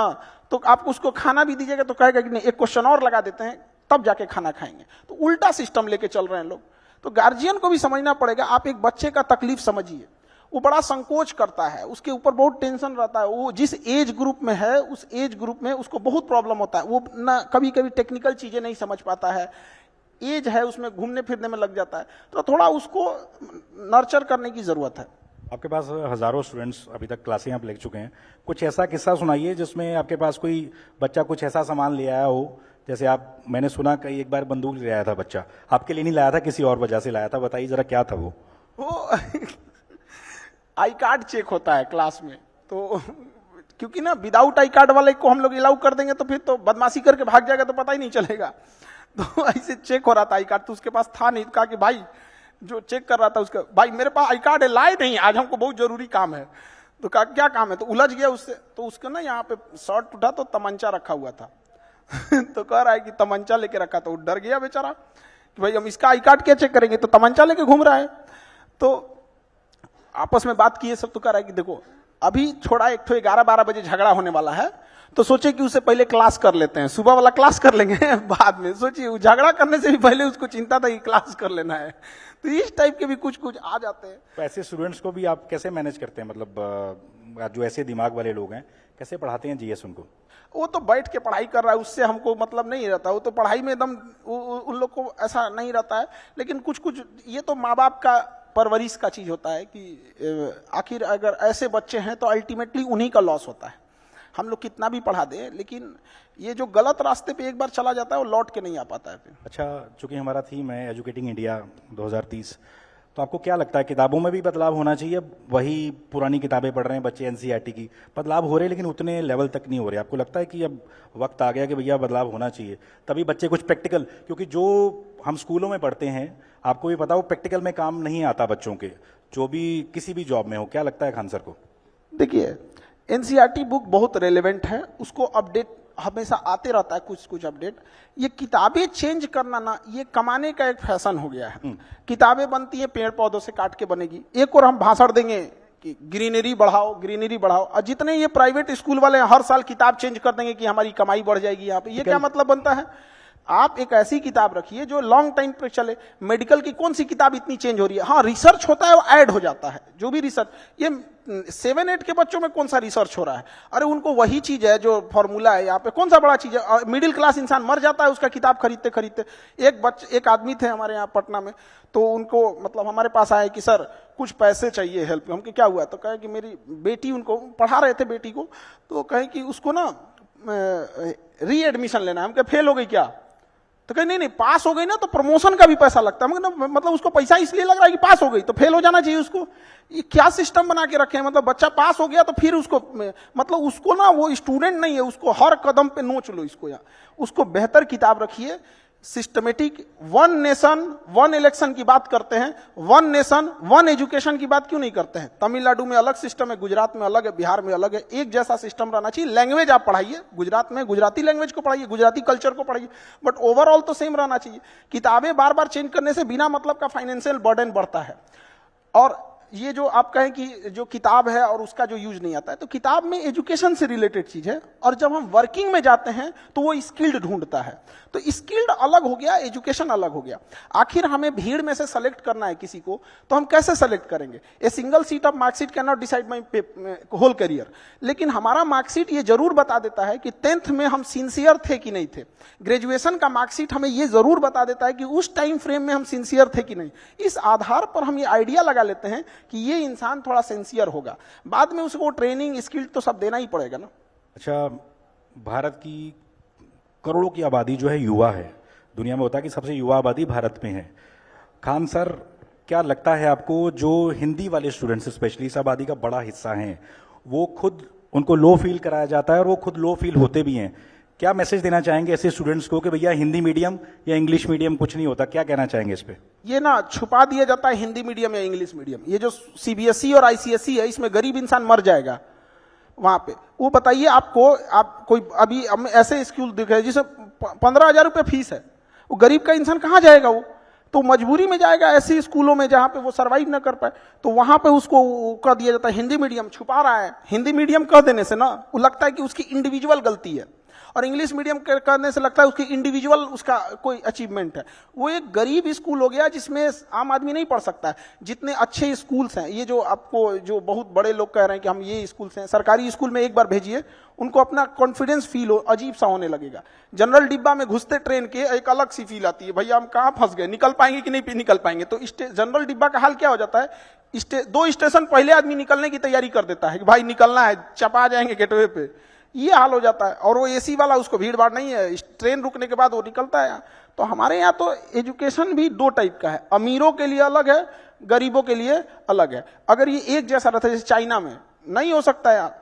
तो आप उसको खाना भी दीजिएगा तो कहेगा कि नहीं एक क्वेश्चन और लगा देते हैं तब जाके खाना खाएंगे। तो उल्टा सिस्टम लेके चल रहे हैं लोग। तो गार्जियन को भी समझना पड़ेगा। आप एक बच्चे का तकलीफ समझिए, वो बड़ा संकोच करता है, उसके ऊपर बहुत टेंशन रहता है। वो जिस एज ग्रुप में है उस एज ग्रुप में उसको बहुत प्रॉब्लम होता है। वो ना कभी कभी टेक्निकल चीजें नहीं समझ पाता है, एज है उसमें घूमने फिरने में लग जाता है। तो थोड़ा उसको नर्चर करने की जरूरत है। आपके पास हजारों स्टूडेंट्स अभी तक क्लासें आप ले चुके हैं, कुछ ऐसा किस्सा सुनाइए जिसमें आपके पास कोई बच्चा कुछ ऐसा सामान ले आया हो। जैसे आप, मैंने सुना कई एक बार बंदूक ले आया था बच्चा, आपके लिए नहीं लाया था, किसी और वजह से लाया था, बताइए जरा क्या था वो? आई कार्ड चेक होता है क्लास में, तो क्योंकि ना विदाउट आई कार्ड वाले को हम लोग अलाउ कर देंगे तो फिर तो बदमाशी करके भाग जाएगा तो पता ही नहीं चलेगा। तो ऐसे चेक हो रहा था आई कार्ड, तो उसके पास था नहीं। कहा कि भाई जो चेक कर रहा था उसका, भाई मेरे पास आई कार्ड है, लाए नहीं, आज हमको बहुत जरूरी काम है। तो कहा क्या काम है? तो उलझ गया उससे। तो उसका ना यहाँ पे शर्ट उठा तो तमंचा रखा हुआ था। तो कह रहा है कि तमंचा लेके रखा, तो डर गया बेचारा कि भाई हम इसका आई कार्ड क्या चेक करेंगे, तो तमंचा लेके घूम रहा है। तो आपस में बात किए सब, तो कह रहा है कि देखो अभी छोड़ा, एक तो 11-12 बजे झगड़ा होने वाला है, तो सोचे कि उससे पहले क्लास कर लेते हैं, सुबह वाला क्लास कर लेंगे बाद में। सोचिए झगड़ा करने से भी पहले उसको चिंता था कि क्लास कर लेना है। तो इस टाइप के भी कुछ आ जाते हैं। तो ऐसे स्टूडेंट्स को भी आप कैसे मैनेज करते हैं? मतलब जो ऐसे दिमाग वाले लोग हैं, कैसे पढ़ाते हैं जीएस उनको? वो तो बैठ के पढ़ाई कर रहा है, उससे हमको मतलब नहीं रहता। वो तो पढ़ाई में एकदम उन लोग को ऐसा नहीं रहता है। लेकिन कुछ ये तो माँ बाप का परवरिश का चीज होता है कि आखिर अगर ऐसे बच्चे हैं तो अल्टीमेटली उन्हीं का लॉस होता है। हम लोग कितना भी पढ़ा दें, लेकिन ये जो गलत रास्ते पे एक बार चला जाता है वो लौट के नहीं आ पाता है फिर। अच्छा, चूंकि हमारा थीम है एजुकेटिंग इंडिया 2030, तो आपको क्या लगता है किताबों में भी बदलाव होना चाहिए? वही पुरानी किताबें पढ़ रहे हैं बच्चे एनसीईआरटी की, बदलाव हो रहे हैं लेकिन उतने लेवल तक नहीं हो रहे। आपको लगता है कि अब वक्त आ गया कि भैया बदलाव होना चाहिए, तभी बच्चे कुछ प्रैक्टिकल, क्योंकि जो हम स्कूलों में पढ़ते हैं आपको भी पता वो प्रैक्टिकल में काम नहीं आता बच्चों के, जो भी किसी भी जॉब में हो। क्या लगता है खान सर को? देखिए, एनसीईआरटी बुक बहुत रेलेवेंट है, उसको अपडेट हमेशा आते रहता है, कुछ अपडेट। ये किताबें चेंज करना ना, ये कमाने का एक फैशन हो गया है। किताबें बनती हैं पेड़ पौधों से काट के बनेगी। एक और हम भाषण देंगे कि ग्रीनरी बढ़ाओ, और जितने ये प्राइवेट स्कूल वाले हर साल किताब चेंज कर देंगे कि हमारी कमाई बढ़ जाएगी यहाँ पे। ये क्या मतलब बनता है? आप एक ऐसी किताब रखिए जो लॉन्ग टाइम पे चले। मेडिकल की कौन सी किताब इतनी चेंज हो रही है? हाँ, रिसर्च होता है, वो ऐड हो जाता है, जो भी रिसर्च। ये 7-8 के बच्चों में कौन सा रिसर्च हो रहा है? अरे उनको वही चीज है जो फॉर्मूला है यहाँ पे, कौन सा बड़ा चीज है? मिडिल क्लास इंसान मर जाता है उसका किताब खरीदते खरीदते। एक आदमी थे हमारे यहाँ पटना में, तो उनको मतलब हमारे पास आए कि सर कुछ पैसे चाहिए हेल्प। हम कि क्या हुआ? तो कहे कि मेरी बेटी, उनको पढ़ा रहे थे बेटी को, तो कहे कि उसको ना री एडमिशन लेना है। हम कहे फेल हो गई क्या? तो कहे नहीं नहीं, पास हो गई ना तो प्रमोशन का भी पैसा लगता है। मतलब उसको पैसा इसलिए लग रहा है कि पास हो गई तो फेल हो जाना चाहिए उसको। ये क्या सिस्टम बना के रखे हैं? मतलब बच्चा पास हो गया तो फिर उसको, मतलब उसको ना, वो स्टूडेंट नहीं है, उसको हर कदम पे नोच लो इसको। या उसको बेहतर किताब रखिए, सिस्टमेटिक। 1 नेशन 1 इलेक्शन की बात करते हैं, 1 नेशन 1 एजुकेशन की बात क्यों नहीं करते हैं? तमिलनाडु में अलग सिस्टम है, गुजरात में अलग है, बिहार में अलग है। एक जैसा सिस्टम रहना चाहिए। लैंग्वेज आप पढ़ाइए, गुजरात में गुजराती लैंग्वेज को पढ़ाइए, गुजराती कल्चर को पढ़ाइए, बट ओवरऑल तो सेम रहना चाहिए। किताबें बार बार चेंज करने से बिना मतलब का फाइनेंशियल बर्डन बढ़ता है। और ये जो आप कहें कि जो किताब है और उसका जो यूज नहीं आता है, तो किताब में एजुकेशन से रिलेटेड चीज है, और जब हम वर्किंग में जाते हैं तो वो स्किल्ड ढूंढता है। तो स्किल्ड अलग हो गया, एजुकेशन अलग हो गया। आखिर हमें भीड़ में से सेलेक्ट करना है किसी को, तो हम कैसे सेलेक्ट करेंगे? A single sheet of marksheet can not decide my whole career. लेकिन हमारा मार्कशीट ये जरूर बता देता है कि 10th में हम सिंसियर थे कि नहीं थे। ग्रेजुएशन का मार्कशीट हमें ये जरूर बता देता है कि उस टाइम फ्रेम में हम सिंसियर थे कि नहीं। इस आधार पर हम ये आइडिया लगा लेते हैं कि ये इंसान थोड़ा सिंसियर होगा। बाद में उसको ट्रेनिंग स्किल तो सब देना ही पड़ेगा ना। अच्छा, भारत की करोड़ों की आबादी जो है युवा है। दुनिया में होता है कि सबसे युवा आबादी भारत में है। खान सर, क्या लगता है आपको, जो हिंदी वाले स्टूडेंट्स स्पेशली इस आबादी का बड़ा हिस्सा हैं, वो खुद, उनको लो फील कराया जाता है और वो खुद लो फील होते भी हैं। क्या मैसेज देना चाहेंगे ऐसे स्टूडेंट्स को कि भैया हिंदी मीडियम या इंग्लिश मीडियम कुछ नहीं होता? क्या कहना चाहेंगे इस पे? ये ना छुपा दिया जाता है हिंदी मीडियम या इंग्लिश मीडियम। ये जो सीबीएसई और आईसीएसई है, इसमें गरीब इंसान मर जाएगा वहां पे। वो बताइए आपको, आप कोई अभी ऐसे स्कूल दिख रहे जिसे 15,000 रुपये फीस है, वो गरीब का इंसान कहाँ जाएगा? वो तो मजबूरी में जाएगा ऐसे स्कूलों में जहां पे वो सरवाइव ना कर पाए। तो वहां पे उसको कह दिया जाता है हिंदी मीडियम। छुपा रहा है। हिंदी मीडियम कह देने से ना वो लगता है कि उसकी इंडिविजुअल गलती है, और इंग्लिश मीडियम करने से लगता है उसकी इंडिविजुअल उसका कोई अचीवमेंट है। वो एक गरीब स्कूल हो गया जिसमें आम आदमी नहीं पढ़ सकता है। जितने अच्छे स्कूल्स हैं, ये जो आपको जो बहुत बड़े लोग कह रहे हैं कि हम ये स्कूल्स हैं, सरकारी स्कूल में एक बार भेजिए, उनको अपना कॉन्फिडेंस फील हो, अजीब सा होने लगेगा। जनरल डिब्बा में घुसते ट्रेन के एक अलग सी फील आती है, भैया हम कहाँ फंस गए, निकल पाएंगे कि नहीं निकल पाएंगे। तो जनरल डिब्बा का हाल क्या हो जाता है? 2 स्टेशन पहले आदमी निकलने की तैयारी कर देता है कि भाई निकलना है, चपा जाएंगे गेटवे पे। ये हाल हो जाता है। और वो एसी वाला, उसको भीड़ भाड़ नहीं है, ट्रेन रुकने के बाद वो निकलता है। तो हमारे यहाँ तो एजुकेशन भी 2 टाइप का है, अमीरों के लिए अलग है, गरीबों के लिए अलग है। अगर ये एक जैसा रहता है जैसे चाइना में, नहीं हो सकता यार।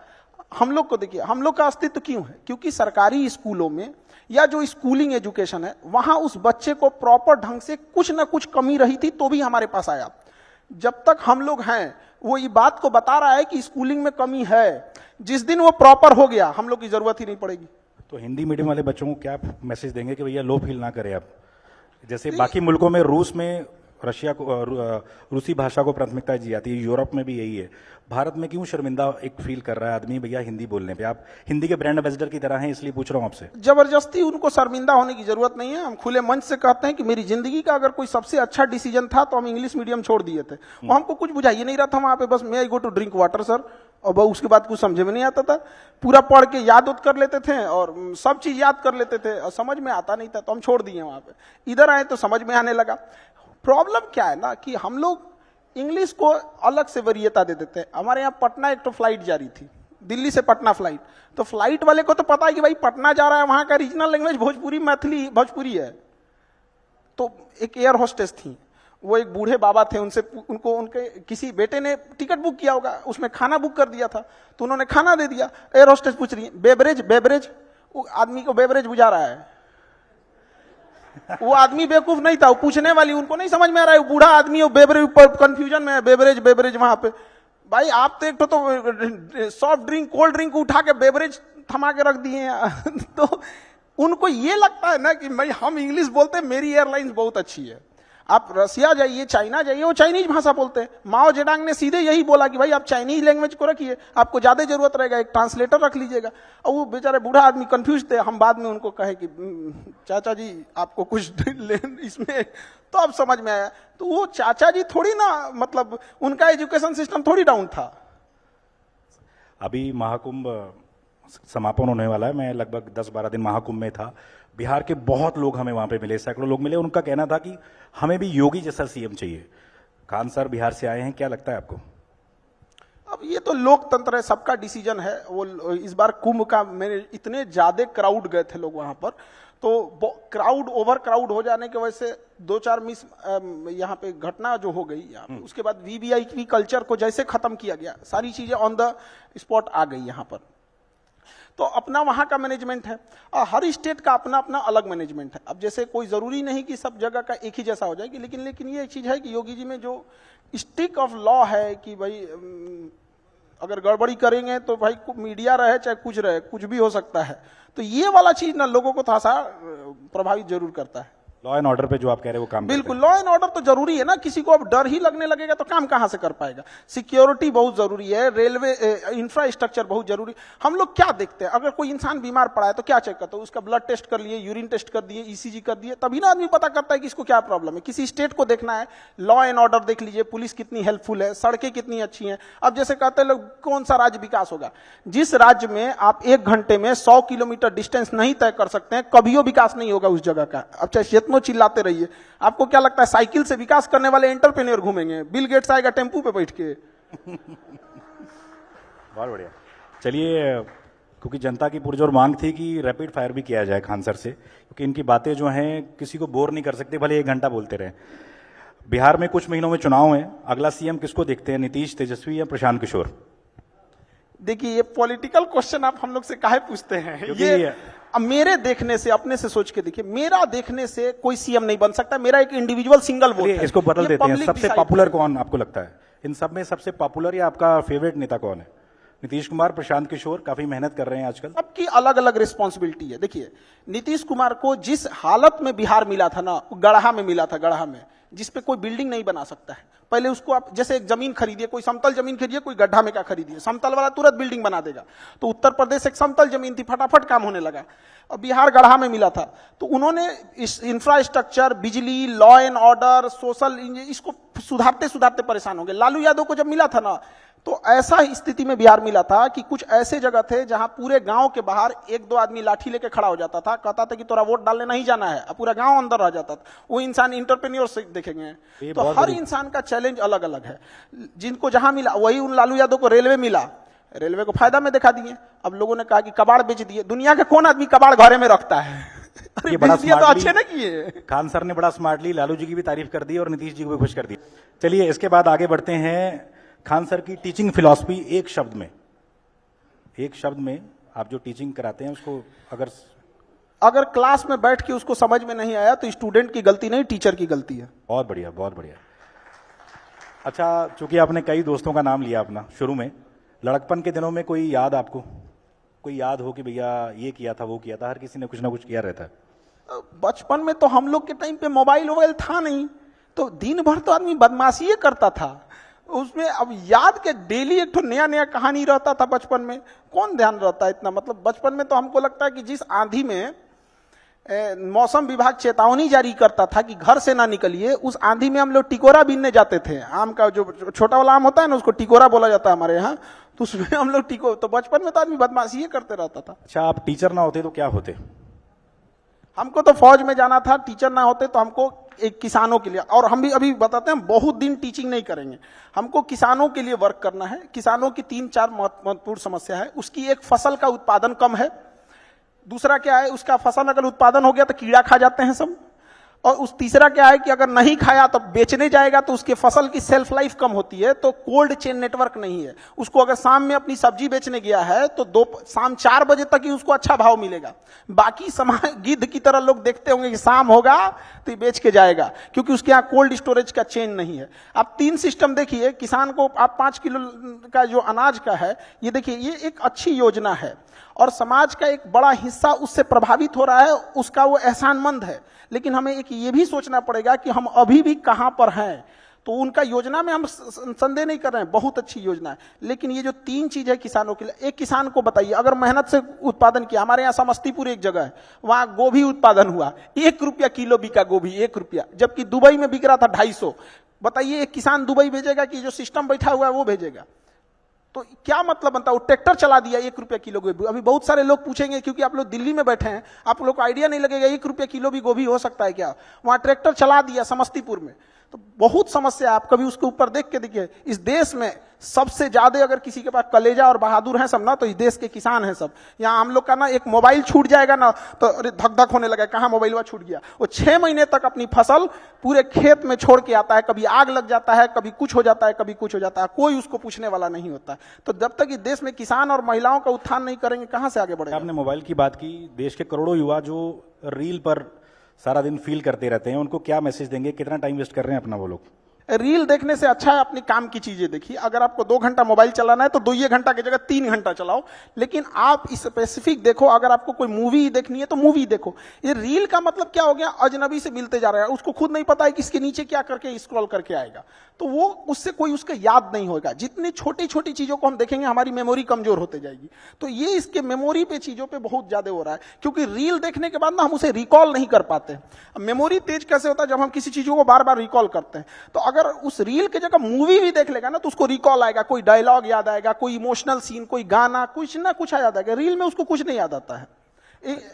हम लोग को देखिए, हम लोग का अस्तित्व क्यों है? क्योंकि सरकारी स्कूलों में या जो स्कूलिंग एजुकेशन है, वहां उस बच्चे को प्रॉपर ढंग से कुछ ना कुछ कमी रही थी तो भी हमारे पास आया। जब तक हम लोग हैं, वो ये बात को बता रहा है कि स्कूलिंग में कमी है। जिस दिन वो प्रॉपर हो गया, हम लोग की जरूरत ही नहीं पड़ेगी। तो हिंदी मीडियम वाले बच्चों को क्या मैसेज देंगे कि भैया लो फील ना करें आप? जैसे बाकी मुल्कों में, रूस में रशिया को, रूसी भाषा को प्राथमिकता दी जाती है, यूरोप में भी यही है। भारत में क्यों शर्मिंदा एक फील कर रहा है आदमी भैया हिंदी बोलने पे? आप हिंदी के ब्रांड एम्बेसडर की तरह हैं, इसलिए पूछ रहा हूं आपसे। जबरदस्ती उनको शर्मिंदा होने की जरूरत नहीं है। हम खुले मंच से कहते हैं कि मेरी जिंदगी का अगर कोई सबसे अच्छा डिसीजन था तो हम इंग्लिश मीडियम छोड़ दिए थे। वो हमको कुछ बुझाइए नहीं रहा था वहां पे, बस मैं I go to drink water sir, और उसके बाद कुछ समझ में नहीं आता था। पूरा पढ़ के याद कर लेते थे और सब चीज याद कर लेते थे, और समझ में आता नहीं था, तो हम छोड़ दिए वहां पे। इधर आए तो समझ में आने लगा। प्रॉब्लम क्या है ना कि हम लोग इंग्लिश को अलग से वरीयता दे देते हैं। हमारे यहाँ पटना एक तो फ्लाइट जारी थी, दिल्ली से पटना फ्लाइट, तो फ्लाइट वाले को तो पता है कि भाई पटना जा रहा है, वहां का रीजनल लैंग्वेज भोजपुरी, मैथिली, भोजपुरी है। तो एक एयर होस्टेस थी, वो एक बूढ़े बाबा थे, उनके किसी बेटे ने टिकट बुक किया होगा, उसमें खाना बुक कर दिया था, तो उन्होंने खाना दे दिया। एयर होस्टेस पूछ रही है बेवरेज, वो आदमी को बेवरेज बुझा रहा है। वो आदमी बेवकूफ नहीं था, वो पूछने वाली, उनको नहीं समझ में आ रहा है, वो बूढ़ा आदमी है, बेवरेज पर कंफ्यूजन में है, बेवरेज वहां पे। भाई आप तो एक तो सॉफ्ट ड्रिंक, कोल्ड ड्रिंक उठा के बेवरेज थमा के रख दिए हैं। तो उनको ये लगता है ना कि भाई हम इंग्लिश बोलते हैं, मेरी एयरलाइंस बहुत अच्छी है। आप रसिया जाइए, चाइना जाइए, वो चाइनीज भाषा बोलते हैं। माओ जेडांग ने सीधे यही बोला कि भाई आप चाइनीज लैंग्वेज को रखिए, आपको ज्यादा जरूरत रहेगा, एक ट्रांसलेटर रख लीजिएगा। और वो बेचारे बूढ़ा आदमी कंफ्यूज थे। हम बाद में उनको कहे कि चाचा जी आपको कुछ इसमें, तो अब समझ में आया। तो वो चाचा जी थोड़ी ना, मतलब उनका एजुकेशन सिस्टम थोड़ी डाउन था। अभी महाकुंभ समापन होने वाला है। मैं लगभग 10-12 दिन महाकुंभ में था। बिहार के बहुत लोग हमें वहां पे मिले, सैकड़ों लोग मिले। उनका कहना था कि हमें भी योगी जैसा सीएम चाहिए। खान सर बिहार से आए हैं, क्या लगता है आपको? अब ये तो लोकतंत्र है, सबका डिसीजन है। वो इस बार कुंभ का मैंने इतने ज्यादा क्राउड गए थे लोग वहां पर, तो क्राउड ओवर क्राउड हो जाने की वजह से 2-4 मिस यहाँ पे घटना जो हो गई यहाँ पे, उसके बाद वीवीआईपी कल्चर को जैसे खत्म किया गया, सारी चीजें ऑन द स्पॉट आ गई यहाँ पर। तो अपना वहां का मैनेजमेंट है और हर स्टेट का अपना अपना अलग मैनेजमेंट है। अब जैसे कोई जरूरी नहीं कि सब जगह का एक ही जैसा हो जाएगी, लेकिन ये एक चीज है कि योगी जी में जो स्टिक ऑफ लॉ है कि भाई अगर गड़बड़ी करेंगे तो भाई मीडिया रहे चाहे कुछ रहे, कुछ भी हो सकता है। तो ये वाला चीज ना लोगों को थोड़ा सा प्रभावित जरूर करता है। लॉ एंड ऑर्डर पे जो आप कह रहे हैं वो काम बिल्कुल, लॉ एंड ऑर्डर तो जरूरी है ना। किसी को अब डर ही लगने लगेगा तो काम कहां से कर पाएगा। सिक्योरिटी बहुत जरूरी है, रेलवे इंफ्रास्ट्रक्चर बहुत जरूरी। हम लोग क्या देखते हैं, अगर कोई इंसान बीमार पड़ा है तो क्या चेक करते हैं, उसका ब्लड टेस्ट कर लिए, यूरिन टेस्ट कर दिए, ईसीजी कर दिए, तभी ना आदमी पता करता है कि इसको क्या प्रॉब्लम है। किसी स्टेट को देखना है, लॉ एंड ऑर्डर देख लीजिए, पुलिस कितनी हेल्पफुल है, सड़कें कितनी अच्छी हैं। अब जैसे कहते हैं लोग कौन सा राज्य विकास होगा, जिस राज्य में आप 1 घंटे में 100 किलोमीटर डिस्टेंस नहीं तय कर सकते हैं, कभी विकास नहीं होगा उस जगह का। अब चाहे जितनो चिल्लाते रहिए, आपको क्या लगता है साइकिल से विकास करने वाले एंटरप्रेन्योर घूमेंगे? बिल गेट्स आएगा टेम्पू पे बैठ के। बहुत बढ़िया। चलिए, क्योंकि जनता की पुरजोर मांग थी कि रैपिड फायर भी किया जाए खान सर से, क्योंकि इनकी बातें जो हैं किसी को बोर नहीं कर सकती, भले 1 घंटा बोलते रहे। बिहार में कुछ महीनों में चुनाव है, अगला सीएम किसको देखते हैं, नीतीश, तेजस्वी या प्रशांत किशोर? देखिए, ये पॉलिटिकल क्वेश्चन आप हम लोग से काहे पूछते हैं? ये अब मेरे देखने से, अपने से सोच के देखिए, मेरा देखने से कोई सीएम नहीं बन सकता। मेरा एक इंडिविजुअल सिंगल वोट है। इसको बदल देते हैं। सबसे पॉपुलर कौन आपको लगता है इन सब में? सबसे पॉपुलर या आपका फेवरेट नेता कौन है? नीतीश कुमार, प्रशांत किशोर? काफी मेहनत कर रहे हैं आजकल। सबकी अलग अलग रिस्पॉन्सिबिलिटी है। देखिए, नीतीश कुमार को जिस हालत में बिहार मिला था ना, गढ़ा में मिला था, गढ़ा में, जिसपे कोई बिल्डिंग नहीं बना सकता है। पहले उसको आप जैसे एक जमीन खरीदिए, कोई समतल जमीन खरीदिए, कोई गड्ढा में क्या खरीदिए, समतल वाला तुरंत बिल्डिंग बना देगा। तो उत्तर प्रदेश एक समतल जमीन थी, फटाफट काम होने लगा। और बिहार गढ़ा में मिला था, तो उन्होंने इस इंफ्रास्ट्रक्चर, बिजली, लॉ एंड ऑर्डर, सोशल, इसको सुधारते सुधारते परेशान हो गए। लालू यादव को जब मिला था ना, तो ऐसा स्थिति में बिहार मिला था कि कुछ ऐसे जगह थे जहां पूरे गांव के बाहर 1-2 आदमी लाठी लेके खड़ा हो जाता था, कहता था कि तोरा वोट डालने नहीं जाना है, पूरा गांव अंदर रह जाता था। वो इंसान इंटरप्रेन्योर से देखेंगे तो हर इंसान का चैलेंज अलग अलग है। जिनको जहां मिला, वही उन लालू यादव को रेलवे मिला, रेलवे को फायदा में दिखा दिए। अब लोगों ने कहा कि कबाड़ बेच दिए। दुनिया का कौन आदमी कबाड़ घरे में रखता है? ये बड़ा तो अच्छे ना किए। खान सर ने बड़ा स्मार्टली लालू जी की भी तारीफ कर दी और नीतीश जी को भी खुश कर दी। चलिए, इसके बाद आगे बढ़ते हैं। खान सर की टीचिंग फिलॉसफी, एक शब्द में आप जो टीचिंग कराते हैं उसको अगर क्लास में बैठ के उसको समझ में नहीं आया तो स्टूडेंट की गलती नहीं, टीचर की गलती है। बहुत बढ़िया, बहुत बढ़िया। अच्छा, चूंकि आपने कई दोस्तों का नाम लिया अपना शुरू में, लड़कपन के दिनों में कोई याद आपको, कोई याद हो कि भैया ये किया था, वो किया था? हर किसी ने कुछ ना कुछ किया रहता है। बचपन में तो हम लोग के टाइम पे मोबाइल था नहीं, तो दिन भर तो आदमी बदमाशी करता था उसमें। अब याद के डेली एक तो नया नया कहानी रहता था बचपन में, कौन ध्यान रहता है इतना। मतलब बचपन में तो हमको लगता है कि जिस आंधी में मौसम विभाग चेतावनी जारी करता था कि घर से ना निकलिए, उस आंधी में हम लोग टिकोरा बीनने जाते थे। आम का जो छोटा वाला आम होता है ना, उसको टिकोरा बोला जाता है हमारे यहाँ, तो उसमें हम लोग तो बचपन में तो आदमी बदमाशी करते रहता था। अच्छा, आप टीचर ना होते तो क्या होते? हमको तो फौज में जाना था। टीचर ना होते तो हमको एक किसानों के लिए, और हम भी अभी बताते हैं, बहुत दिन टीचिंग नहीं करेंगे, हमको किसानों के लिए वर्क करना है। किसानों की 3-4 महत्वपूर्ण समस्या है। उसकी एक, फसल का उत्पादन कम है। दूसरा क्या है, उसका फसल अगर उत्पादन हो गया तो कीड़ा खा जाते हैं सब। और उस तीसरा क्या है कि अगर नहीं खाया तो बेचने जाएगा तो उसके फसल की सेल्फ लाइफ कम होती है, तो कोल्ड चेन नेटवर्क नहीं है। उसको अगर शाम में अपनी सब्जी बेचने गया है तो शाम 4 बजे तक ही उसको अच्छा भाव मिलेगा। बाकी समय गिद्ध की तरह लोग देखते होंगे कि शाम होगा तो ये बेच के जाएगा, क्योंकि उसके यहाँ कोल्ड स्टोरेज का चेन नहीं है। आप 3 सिस्टम देखिए। किसान को आप 5 किलो का जो अनाज का है, ये देखिए, ये एक अच्छी योजना है। और समाज का एक बड़ा हिस्सा उससे प्रभावित हो रहा है, उसका वो एहसानमंद है। लेकिन हमें एक ये भी सोचना पड़ेगा कि हम अभी भी कहां पर हैं। तो उनका योजना में हम संदेह नहीं कर रहे हैं, बहुत अच्छी योजना है, लेकिन ये जो 3 चीज है किसानों के लिए, एक किसान को बताइए अगर मेहनत से उत्पादन किया, हमारे यहाँ समस्तीपुर एक जगह है, वहां गोभी उत्पादन हुआ, 1 रुपया किलो बिका गोभी, 1 रुपया, जबकि दुबई में बिक रहा था 250। बताइए एक किसान दुबई भेजेगा कि जो सिस्टम बैठा हुआ है वो भेजेगा? तो क्या मतलब बनता है? वो ट्रैक्टर चला दिया, 1 रुपया किलो गोभी। अभी बहुत सारे लोग पूछेंगे, क्योंकि आप लोग दिल्ली में बैठे हैं, आप लोग को आइडिया नहीं लगेगा 1 रुपया किलो भी गोभी हो सकता है क्या? वहां ट्रैक्टर चला दिया समस्तीपुर में। तो बहुत समस्या है, आप कभी उसके ऊपर देख के देखिए। इस देश में सबसे ज्यादा अगर किसी के पास कलेजा और बहादुर है सब ना, तो इस देश के किसान हैं सब। यहाँ हम लोग का ना एक मोबाइल छूट जाएगा ना तो अरे धक धक होने लगा, कहाँ मोबाइल हुआ छूट गया। वो 6 महीने तक अपनी फसल पूरे खेत में छोड़ के आता है, कभी आग लग जाता है, कभी कुछ हो जाता है, कभी कुछ हो जाता है, कोई उसको पूछने वाला नहीं होता है। तो जब तक इस देश में किसान और महिलाओं का उत्थान नहीं करेंगे, कहां से आगे बढ़ेगा? आपने मोबाइल की बात की, देश के करोड़ों युवा जो रील पर सारा दिन फील करते रहते हैं, उनको क्या मैसेज देंगे? कितना टाइम वेस्ट कर रहे हैं अपना वो लोग? रील देखने से अच्छा है अपनी काम की चीजें देखिए। अगर आपको 2 घंटा मोबाइल चलाना है तो 2 घंटा की जगह 3 घंटा चलाओ, लेकिन आप स्पेसिफिक देखो। अगर आपको कोई मूवी देखनी है तो मूवी देखो। ये रील का मतलब क्या हो गया? अजनबी से मिलते जा रहा है, उसको खुद नहीं पता है कि इसके नीचे क्या करके स्क्रॉल करके आएगा, तो वो उससे कोई उसके याद नहीं होगा। जितनी छोटी छोटी चीजों को हम देखेंगे हमारी मेमोरी कमजोर होते जाएगी। तो ये इसके मेमोरी पे चीजों पे बहुत ज्यादा हो रहा है, क्योंकि रील देखने के बाद ना हम उसे रिकॉल नहीं कर पाते। मेमोरी तेज कैसे होता है? जब हम किसी चीजों को बार बार रिकॉल करते हैं। तो अगर उस रील की जगह मूवी भी देख लेगा ना तो उसको रिकॉल आएगा, कोई डायलॉग याद आएगा, कोई इमोशनल सीन, कोई गाना, कुछ ना कुछ याद आएगा। रील में उसको कुछ नहीं याद आता है।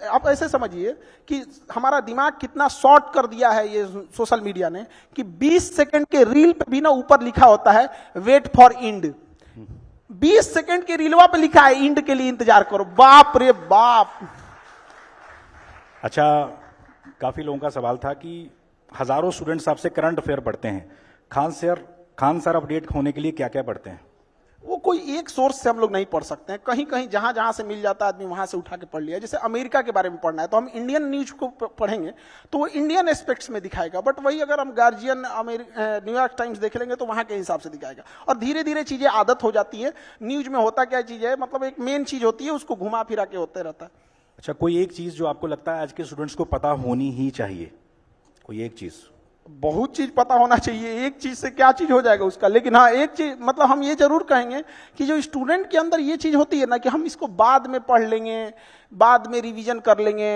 आप ऐसे समझिए कि हमारा दिमाग कितना शॉर्ट कर दिया है ये सोशल मीडिया ने, कि 20 सेकंड के रील पे भी ना ऊपर लिखा होता है वेट फॉर इंड। 20 सेकंड के रीलवा पे लिखा है इंड के लिए इंतजार करो। बाप रे बाप। अच्छा, काफी लोगों का सवाल था कि हजारों स्टूडेंट्स आपसे करंट अफेयर पढ़ते हैं, खान सर अपडेट होने के लिए क्या क्या पढ़ते हैं? वो कोई एक सोर्स से हम लोग नहीं पढ़ सकते हैं, कहीं कहीं जहां जहां से मिल जाता है आदमी वहां से उठा के पढ़ लिया। जैसे अमेरिका के बारे में पढ़ना है तो हम इंडियन न्यूज को पढ़ेंगे तो वो इंडियन एस्पेक्ट्स में दिखाएगा, बट वही अगर हम गार्जियन न्यूयॉर्क टाइम्स देख लेंगे तो वहां के हिसाब से दिखाएगा। और धीरे धीरे चीजें आदत हो जाती है। न्यूज में होता क्या चीज है, मतलब एक मेन चीज होती है, उसको घुमा फिरा के होते रहता है। अच्छा, कोई एक चीज जो आपको लगता है आज के स्टूडेंट्स को पता होनी ही चाहिए? कोई एक चीज? बहुत चीज पता होना चाहिए, एक चीज से क्या चीज हो जाएगा उसका। लेकिन हाँ, एक चीज मतलब हम ये जरूर कहेंगे कि जो स्टूडेंट के अंदर ये चीज होती है ना कि हम इसको बाद में पढ़ लेंगे, बाद में रिवीजन कर लेंगे,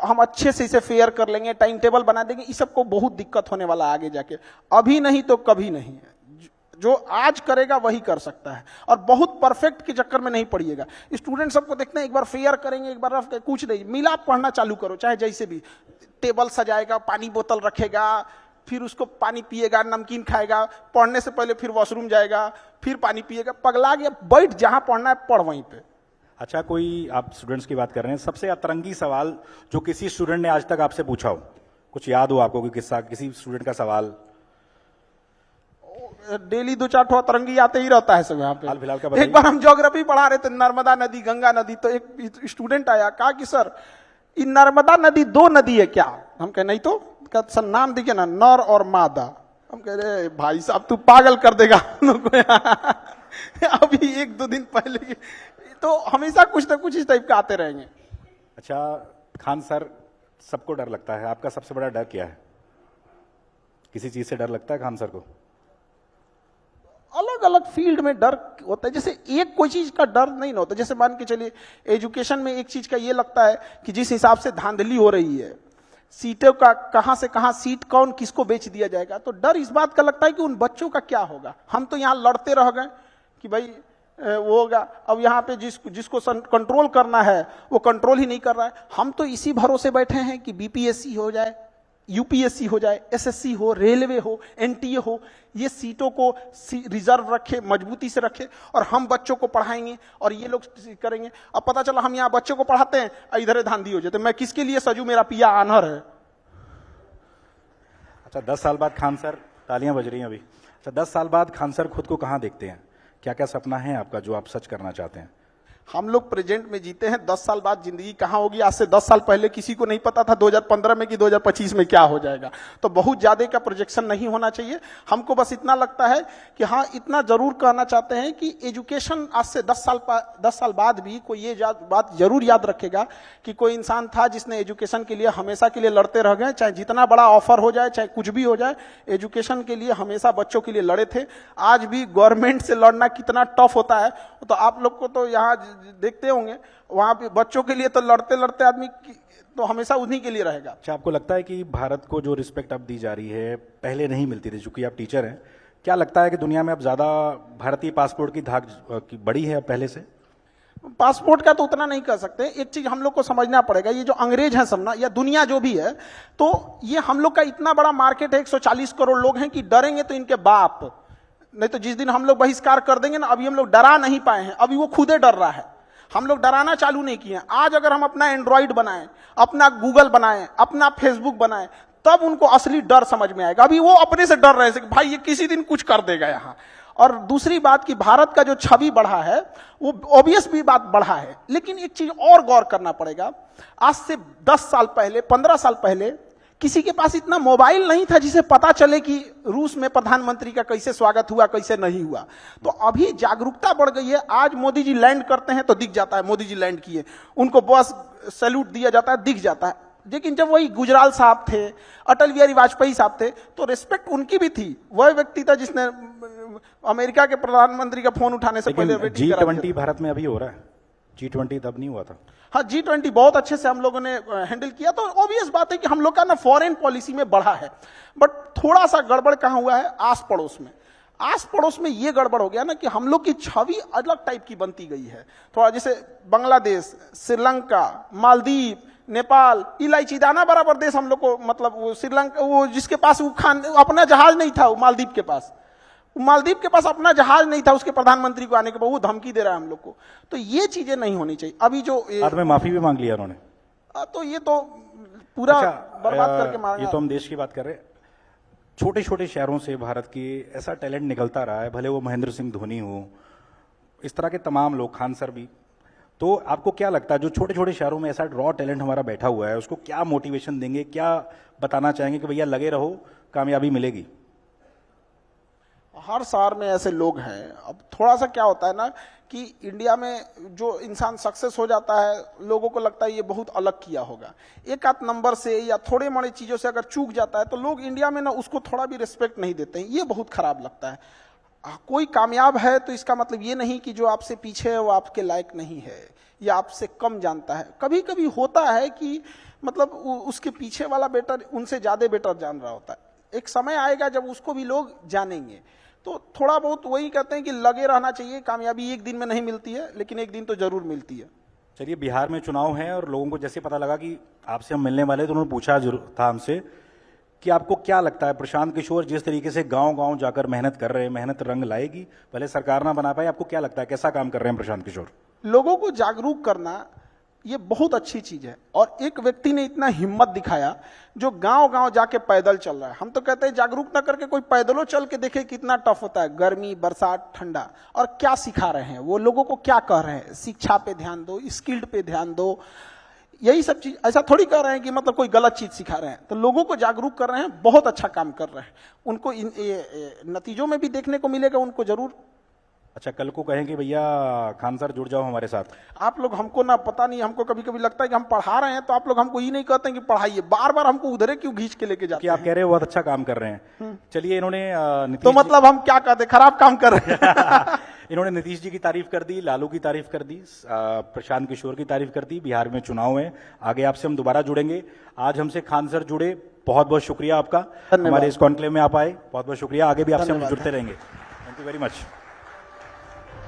हम अच्छे से इसे फेयर कर लेंगे, टाइम टेबल बना देंगे, इस सबको बहुत दिक्कत होने वाला आगे जाके। अभी नहीं तो कभी नहीं है। जो आज करेगा वही कर सकता है, और बहुत परफेक्ट के चक्कर में नहीं पड़िएगा। स्टूडेंट सबको देखते हैं, एक बार फेयर करेंगे, एक बार रफ, कुछ नहीं मिला, पढ़ना चालू करो, चाहे जैसे भी। टेबल सजाएगा, पानी बोतल रखेगा, फिर उसको पानी पिएगा, नमकीन खाएगा, पढ़ने से पहले फिर वॉशरूम जाएगा, फिर पानी पिएगा, पगला गया। बैठ, जहां पढ़ना है पढ़ वहीं पे। अच्छा, कोई आप स्टूडेंट्स की बात कर रहे हैं, सबसे अतरंगी सवाल जो किसी स्टूडेंट ने आज तक आपसे पूछा हो, कुछ याद हो आपको? कोई किस्सा, किसी स्टूडेंट का सवाल? डेली 2-4 अतरंगी आते ही रहता है सब यहाँ पे। हाल फिलहाल का बताइए। एक बार हम ज्योग्राफी पढ़ा रहे थे, नर्मदा नदी, गंगा नदी, तो एक स्टूडेंट आया, कहा कि सर ये नर्मदा नदी 2 नदी है क्या? हम कहे नहीं तो। कहते सर नाम देखिए ना, नर और मादा। हम कह रहे भाई साहब तू पागल कर देगा हम लोग को। अभी 1-2 दिन पहले तो हमेशा कुछ ना कुछ इस टाइप का आते रहेंगे। अच्छा, खान सर सबको डर लगता है, आपका सबसे बड़ा डर क्या है? किसी चीज से डर लगता है खान सर को? अलग अलग फील्ड में डर होता है, जैसे एक कोई चीज का डर नहीं होता। जैसे मान के चलिए एजुकेशन में एक चीज का ये लगता है कि जिस हिसाब से धांधली हो रही है, सीटों का कहां से कहां सीट कौन किसको बेच दिया जाएगा, तो डर इस बात का लगता है कि उन बच्चों का क्या होगा। हम तो यहां लड़ते रह गए कि भाई वो होगा, अब यहाँ पे जिसको कंट्रोल करना है वो कंट्रोल ही नहीं कर रहा है। हम तो इसी भरोसे बैठे हैं कि बीपीएससी हो जाए, यूपीएससी हो जाए, एसएससी हो, रेलवे हो, एनटीए हो, ये सीटों को रिजर्व रखे, मजबूती से रखे, और हम बच्चों को पढ़ाएंगे और ये लोग करेंगे। अब पता चला हम यहाँ बच्चों को पढ़ाते हैं, इधर धांधी हो जाते, मैं किसके लिए सजू, मेरा पिया आनहर है। अच्छा, 10 साल बाद खान सर, तालियां बज रही हैं अभी। अच्छा, 10 साल बाद खान सर खुद को कहाँ देखते हैं? क्या क्या सपना है आपका जो आप सच करना चाहते हैं? हम लोग प्रेजेंट में जीते हैं, 10 साल बाद जिंदगी कहाँ होगी। आज से 10 साल पहले किसी को नहीं पता था 2015 में कि 2025 में क्या हो जाएगा। तो बहुत ज्यादा का प्रोजेक्शन नहीं होना चाहिए। हमको बस इतना लगता है कि हाँ, इतना जरूर कहना चाहते हैं कि एजुकेशन आज से 10 साल बाद भी कोई ये बात जरूर याद रखेगा कि कोई इंसान था जिसने एजुकेशन के लिए हमेशा के लिए लड़ते रह गए। चाहे जितना बड़ा ऑफर हो जाए, चाहे कुछ भी हो जाए, एजुकेशन के लिए हमेशा बच्चों के लिए लड़े थे। आज भी गवर्नमेंट से लड़ना कितना टफ होता है तो आप लोग को तो यहाँ देखते होंगे, वहां पे बच्चों के लिए तो लड़ते लड़ते आदमी तो हमेशा उन्हीं के लिए रहेगा। अच्छा, आपको लगता है कि भारत को जो रिस्पेक्ट अब दी जा रही है पहले नहीं मिलती थी, चूंकि आप टीचर हैं, क्या लगता है कि दुनिया में अब ज्यादा भारतीय पासपोर्ट की धाक बढ़ी है अब पहले से? पासपोर्ट का तो उतना नहीं कर सकते। एक चीज हम लोग को समझना पड़ेगा, ये जो अंग्रेज है सब ना, या दुनिया जो भी है, तो ये हम लोग का इतना बड़ा मार्केट है, 140 करोड़ लोग हैं कि डरेंगे तो इनके बाप। नहीं तो जिस दिन हम लोग बहिष्कार कर देंगे ना, अभी हम लोग डरा नहीं पाए हैं, अभी वो खुदे डर रहा है। हम लोग डराना चालू नहीं किए हैं। आज अगर हम अपना एंड्रॉइड बनाएं, अपना गूगल बनाएं, अपना फेसबुक बनाएं, तब उनको असली डर समझ में आएगा। अभी वो अपने से डर रहे थे कि भाई ये किसी दिन कुछ कर देगा यहाँ। और दूसरी बात कि भारत का जो छवि बढ़ा है वो ऑब्वियस भी बात बढ़ा है, लेकिन एक चीज और गौर करना पड़ेगा। आज से 10 साल पहले, 15 साल पहले किसी के पास इतना मोबाइल नहीं था जिसे पता चले कि रूस में प्रधानमंत्री का कैसे स्वागत हुआ, कैसे नहीं हुआ। तो अभी जागरूकता बढ़ गई है। आज मोदी जी लैंड करते हैं तो दिख जाता है मोदी जी लैंड किए, उनको बस सैल्यूट दिया जाता है, दिख जाता है। लेकिन जब वही गुजराल साहब थे, अटल बिहारी वाजपेयी साहब थे, तो रिस्पेक्ट उनकी भी थी। वह व्यक्ति था जिसने अमेरिका के प्रधानमंत्री का फोन उठाने से पहले G20 भारत में अभी हो रहा है, G20 तब नहीं हुआ था। हाँ, G20 बहुत अच्छे से हम लोगों ने हैंडल किया। तो ऑब्वियस बात है कि हम लोग का ना फॉरेन पॉलिसी में बढ़ा है, बट थोड़ा सा गड़बड़ कहाँ हुआ है, आस पड़ोस में। आस पड़ोस में ये गड़बड़ हो गया ना कि हम लोग की छवि अलग टाइप की बनती गई है। थोड़ा जैसे बांग्लादेश, श्रीलंका, मालदीव, नेपाल, इलायची दाना बराबर देश हम लोग को, मतलब वो श्रीलंका, वो जिसके पास वो अपना जहाज नहीं था, वो मालदीव के पास अपना जहाज नहीं था, उसके प्रधानमंत्री को आने के बाद वो धमकी दे रहा है हम लोग को। तो ये चीजें नहीं होनी चाहिए। अभी जो बाद में माफी भी मांग लिया उन्होंने, तो ये तो पूरा बर्बाद करके मारेंगे। ये तो हम देश की बात कर रहे हैं। छोटे छोटे शहरों से भारत की ऐसा टैलेंट निकलता रहा है, भले वो महेंद्र सिंह धोनी हो, इस तरह के तमाम लोग, खान सर भी। तो आपको क्या लगता है जो छोटे छोटे शहरों में ऐसा रॉ टैलेंट हमारा बैठा हुआ है, उसको क्या मोटिवेशन देंगे, क्या बताना चाहेंगे कि भैया लगे रहो, कामयाबी मिलेगी? हर शहर में ऐसे लोग हैं। अब थोड़ा सा क्या होता है ना कि इंडिया में जो इंसान सक्सेस हो जाता है, लोगों को लगता है ये बहुत अलग किया होगा। एक आध नंबर से या थोड़े मोड़े चीजों से अगर चूक जाता है तो लोग इंडिया में ना उसको थोड़ा भी रिस्पेक्ट नहीं देते हैं। ये बहुत खराब लगता है। कोई कामयाब है तो इसका मतलब ये नहीं कि जो आपसे पीछे है वो आपके लायक नहीं है या आपसे कम जानता है। कभी कभी होता है कि मतलब उसके पीछे वाला बेटर उनसे ज्यादा बेटर जान रहा होता है। एक समय आएगा जब उसको भी लोग जानेंगे। तो थोड़ा बहुत वही कहते हैं कि लगे रहना चाहिए। कामयाबी एक दिन में नहीं मिलती है, लेकिन एक दिन तो जरूर मिलती है। चलिए, बिहार में चुनाव है और लोगों को जैसे पता लगा कि आपसे हम मिलने वाले, तो उन्होंने पूछा जरूर था हमसे कि आपको क्या लगता है प्रशांत किशोर जिस तरीके से गांव गांव जाकर मेहनत कर रहे हैं, मेहनत रंग लाएगी? भले सरकार ना बना पाए, आपको क्या लगता है कैसा काम कर रहे हैं प्रशांत किशोर? लोगों को जागरूक करना ये बहुत अच्छी चीज है। और एक व्यक्ति ने इतना हिम्मत दिखाया जो गांव गांव जाके पैदल चल रहा है। हम तो कहते हैं जागरूक ना करके कोई पैदलों चल के देखे कितना टफ होता है, गर्मी, बरसात, ठंडा। और क्या सिखा रहे हैं वो, लोगों को क्या कह रहे हैं, शिक्षा पे ध्यान दो, स्किल्ड पे ध्यान दो, यही सब चीज। ऐसा थोड़ी कर रहे हैं कि मतलब कोई गलत चीज सिखा रहे हैं। तो लोगों को जागरूक कर रहे हैं, बहुत अच्छा काम कर रहे हैं। उनको नतीजों में भी देखने को मिलेगा, उनको जरूर। अच्छा, कल को कहें कि भैया खान सर जुड़ जाओ हमारे साथ, आप लोग हमको ना पता नहीं, हमको कभी कभी लगता है कि हम पढ़ा रहे हैं तो आप लोग हमको ये नहीं कहते हैं कि पढ़ाइए, बार बार हमको उधरे क्यों खींच के लेके जाते हैं? आप कह रहे हो बहुत अच्छा काम कर रहे हैं। चलिए, इन्होंने तो मतलब हम क्या कहते, खराब काम कर रहे हैं? इन्होंने नीतीश जी की तारीफ कर दी, लालू की तारीफ कर दी, प्रशांत किशोर की तारीफ कर दी। बिहार में चुनाव है, आगे आपसे हम दोबारा जुड़ेंगे। आज हमसे खान सर जुड़े, बहुत बहुत शुक्रिया आपका, हमारे इस कॉन्क्लेव में आप आए, बहुत बहुत शुक्रिया। आगे भी आपसे हम जुड़ते रहेंगे। Thank you very much.